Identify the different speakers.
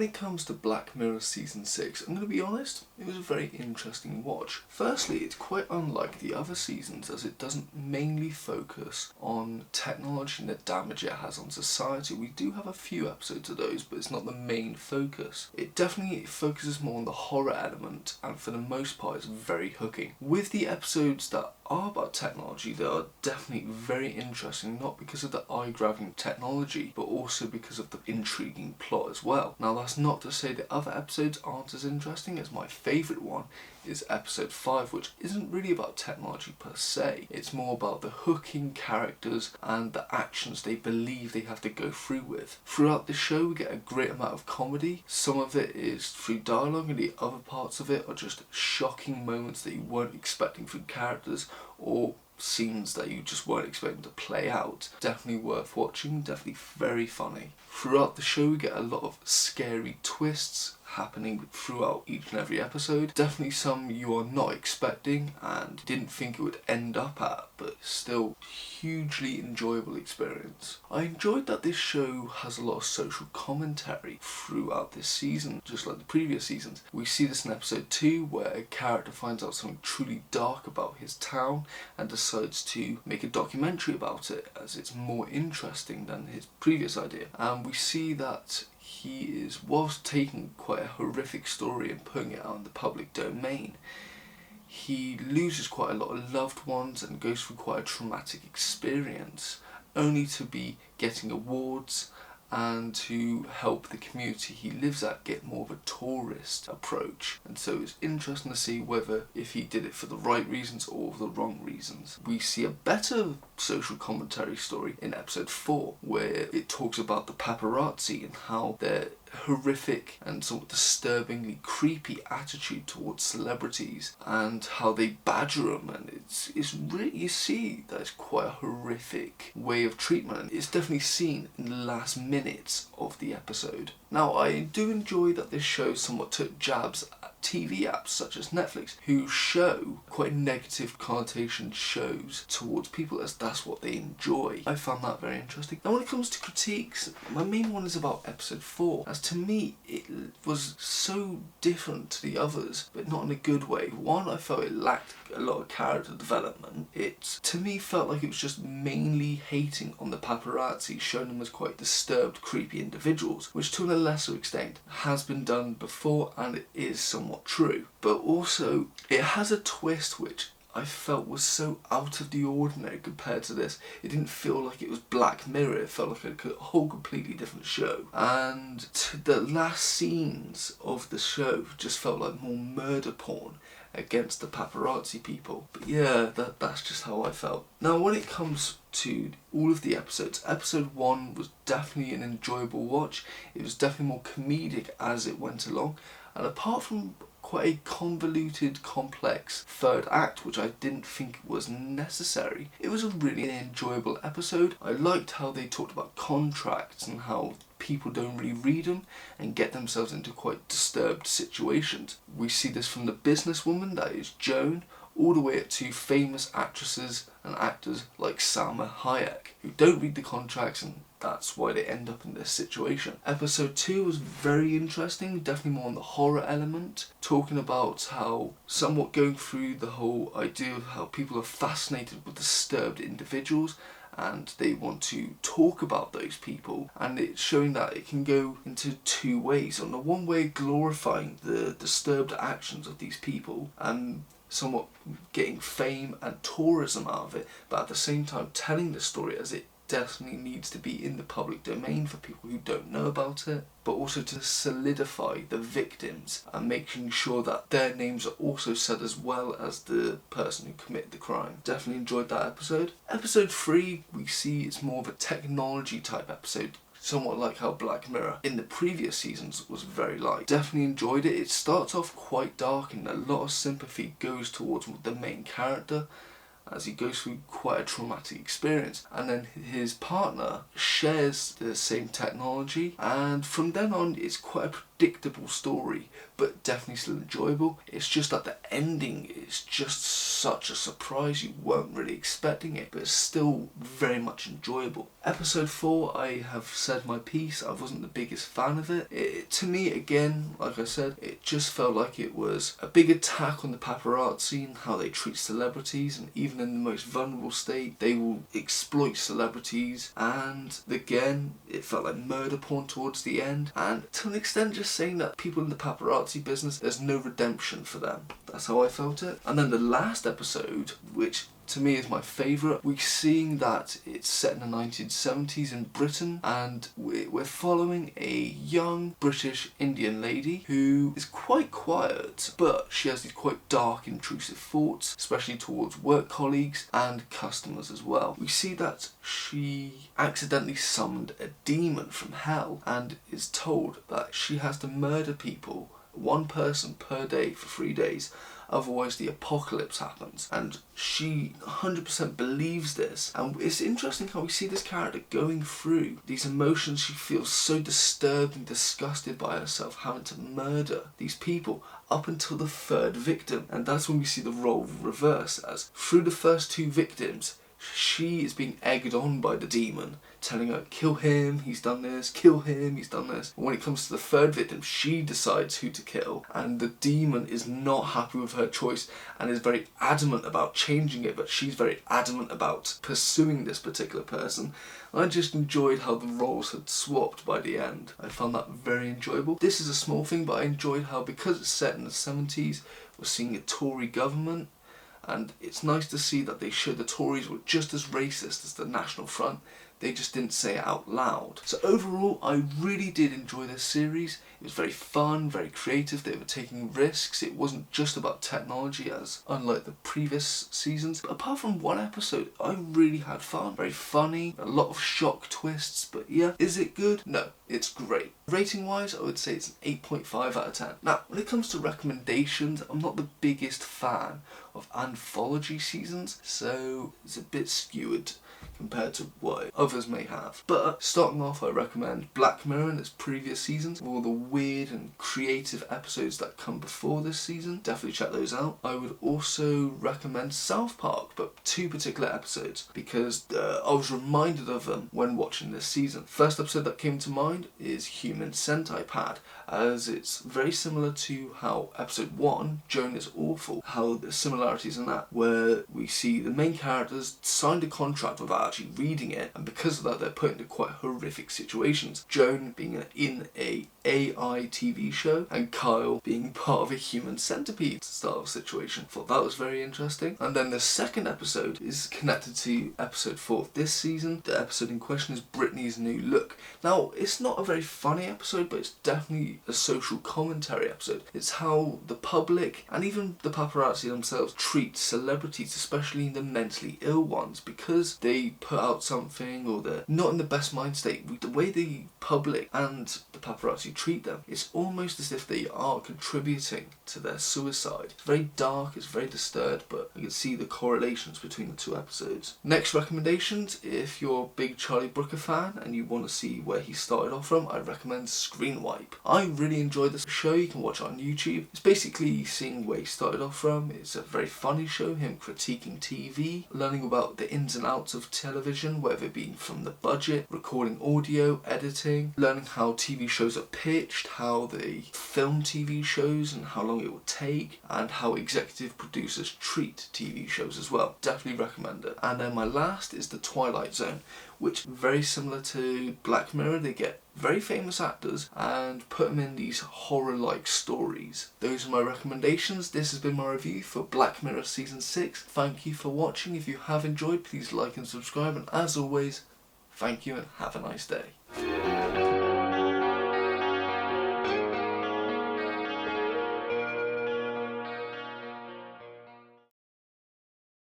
Speaker 1: When it comes to Black Mirror Season 6, I'm going to be honest, it was a very interesting watch. Firstly, it's quite unlike the other seasons as it doesn't mainly focus on technology and the damage it has on society. We do have a few episodes of those, but it's not the main focus. It definitely focuses more on the horror element, and for the most part it's very hooking. With the episodes that are about technology, they are definitely very interesting, not because of the eye-grabbing technology, but also because of the intriguing plot as well. Now that's not to say the other episodes aren't as interesting, as my favourite one is episode 5, which isn't really about technology per se. It's more about the hooking characters and the actions they believe they have to go through with. Throughout the show we get a great amount of comedy. Some of it is through dialogue and the other parts of it are just shocking moments that you weren't expecting from characters or scenes that you just weren't expecting to play out. Definitely worth watching, definitely very funny. Throughout the show we get a lot of scary twists happening throughout each and every episode. Definitely some you are not expecting and didn't think it would end up at, but still hugely enjoyable experience. I enjoyed that this show has a lot of social commentary throughout this season, just like the previous seasons. We see this in episode 2 where a character finds out something truly dark about his town and decides to make a documentary about it as it's more interesting than his previous idea. And we see that he is, whilst taking quite a horrific story and putting it out in the public domain, he loses quite a lot of loved ones and goes through quite a traumatic experience, only to be getting awards and to help the community he lives at get more of a tourist approach. And so it's interesting to see whether if he did it for the right reasons or the wrong reasons. We see a better social commentary story in episode 4 where it talks about the paparazzi and how their horrific and somewhat disturbingly creepy attitude towards celebrities and how they badger them, and it's really, you see that it's quite a horrific way of treatment. It's definitely seen in the last minutes of the episode. Now I do enjoy that this show somewhat took jabs at TV apps such as Netflix, who show quite negative connotation shows towards people as that's what they enjoy. I found that very interesting. Now when it comes to critiques, my main one is about episode 4, as to me it was so different to the others, but not in a good way. One, I felt it lacked a lot of character development. It to me felt like it was just mainly hating on the paparazzi, showing them as quite disturbed, creepy individuals, which to a lesser extent has been done before and it is somewhat true. But also it has a twist which I felt was so out of the ordinary compared to this. It didn't feel like it was Black Mirror, it felt like a whole completely different show. And the last scenes of the show just felt like more murder porn against the paparazzi people. But yeah, that's just how I felt. Now when it comes to all of the episodes, episode 1 was definitely an enjoyable watch. It was definitely more comedic as it went along, and apart from quite a convoluted, complex third act, which I didn't think was necessary, it was a really enjoyable episode. I liked how they talked about contracts and how people don't really read them and get themselves into quite disturbed situations. We see this from the businesswoman, that is Joan, all the way up to famous actresses and actors like Salma Hayek, who don't read the contracts and that's why they end up in this situation. Episode 2 was very interesting, definitely more on the horror element, talking about how somewhat going through the whole idea of how people are fascinated with disturbed individuals and they want to talk about those people, and it's showing that it can go into two ways. On the one way, glorifying the disturbed actions of these people and somewhat getting fame and tourism out of it, but at the same time telling the story as it definitely needs to be in the public domain for people who don't know about it, but also to solidify the victims and making sure that their names are also said as well as the person who committed the crime. Definitely enjoyed that episode. Episode 3, we see it's more of a technology type episode, somewhat like how Black Mirror in the previous seasons was very light. Definitely enjoyed it. It starts off quite dark and a lot of sympathy goes towards the main character as he goes through quite a traumatic experience, and then his partner shares the same technology, and from then on it's quite a predictable story, but definitely still enjoyable. It's just that the ending is just such a surprise. You weren't really expecting it, but it's still very much enjoyable. Episode 4, I have said my piece. I wasn't the biggest fan of it. To me, again, like I said, it just felt like it was a big attack on the paparazzi and how they treat celebrities, and even in the most vulnerable state, they will exploit celebrities. And again, it felt like murder porn towards the end, and to an extent just saying that people in the paparazzi business, there's no redemption for them. That's how I felt it. And then the last episode, which to me is my favourite, we're seeing that it's set in the 1970s in Britain, and we're following a young British Indian lady who is quite quiet, but she has these quite dark, intrusive thoughts, especially towards work colleagues and customers as well. We see that she accidentally summoned a demon from hell and is told that she has to murder people, one person per day for 3 days, otherwise the apocalypse happens. And she 100% believes this. And it's interesting how we see this character going through these emotions. She feels so disturbed and disgusted by herself having to murder these people up until the 3rd victim. And that's when we see the role reverse, as through the first 2 victims, she is being egged on by the demon, telling her, kill him, he's done this, kill him, he's done this. And when it comes to the 3rd victim, she decides who to kill, and the demon is not happy with her choice and is very adamant about changing it, but she's very adamant about pursuing this particular person. I just enjoyed how the roles had swapped by the end. I found that very enjoyable. This is a small thing, but I enjoyed how, because it's set in the 70s, we're seeing a Tory government. And it's nice to see that they show the Tories were just as racist as the National Front. They just didn't say it out loud. So overall, I really did enjoy this series. It was very fun, very creative. They were taking risks. It wasn't just about technology, as unlike the previous seasons. But apart from one episode, I really had fun. Very funny, a lot of shock twists. But yeah, is it good? No, it's great. Rating wise, I would say it's an 8.5 out of 10. Now, when it comes to recommendations, I'm not the biggest fan of anthology seasons, so it's a bit skewed compared to what others may have. But starting off, I recommend Black Mirror and its previous seasons, with all the weird and creative episodes that come before this season. Definitely check those out. I would also recommend South Park, but 2 particular episodes, because I was reminded of them when watching this season. First episode that came to mind is Human Centipede, as it's very similar to how episode 1, Joan is Awful, how there's similarities in that, where we see the main characters signed a contract without actually reading it, and because of that they're put into quite horrific situations. Joan being in a AI TV show, and Kyle being part of a human centipede style situation. Thought that was very interesting. And then the second episode is connected to episode 4 of this season. The episode in question is Brittany's New Look. Now, it's not a very funny episode, but it's definitely a social commentary episode. It's how the public and even the paparazzi themselves treat celebrities, especially the mentally ill ones, because they put out something or they're not in the best mind state. The way the public and the paparazzi treat them, it's almost as if they are contributing to their suicide. It's very dark, it's very disturbed, but you can see the correlations between the 2 episodes. Next recommendations, if you're a big Charlie Brooker fan and you want to see where he started off from, I recommend Screen Wipe. I really enjoyed this show. You can watch it on YouTube. It's basically seeing where he started off from. It's a very funny show, him critiquing TV, learning about the ins and outs of television, whether it be from the budget, recording audio, editing, learning how TV shows are pitched, how they film TV shows and how long it will take, and how executive producers treat TV shows as well. Definitely recommend it. And then my last is The Twilight Zone, which very similar to Black Mirror. They get very famous actors and put them in these horror-like stories. Those are my recommendations. This has been my review for Black Mirror Season 6. Thank you for watching. If you have enjoyed, please like and subscribe, and as always, thank you and have a nice day.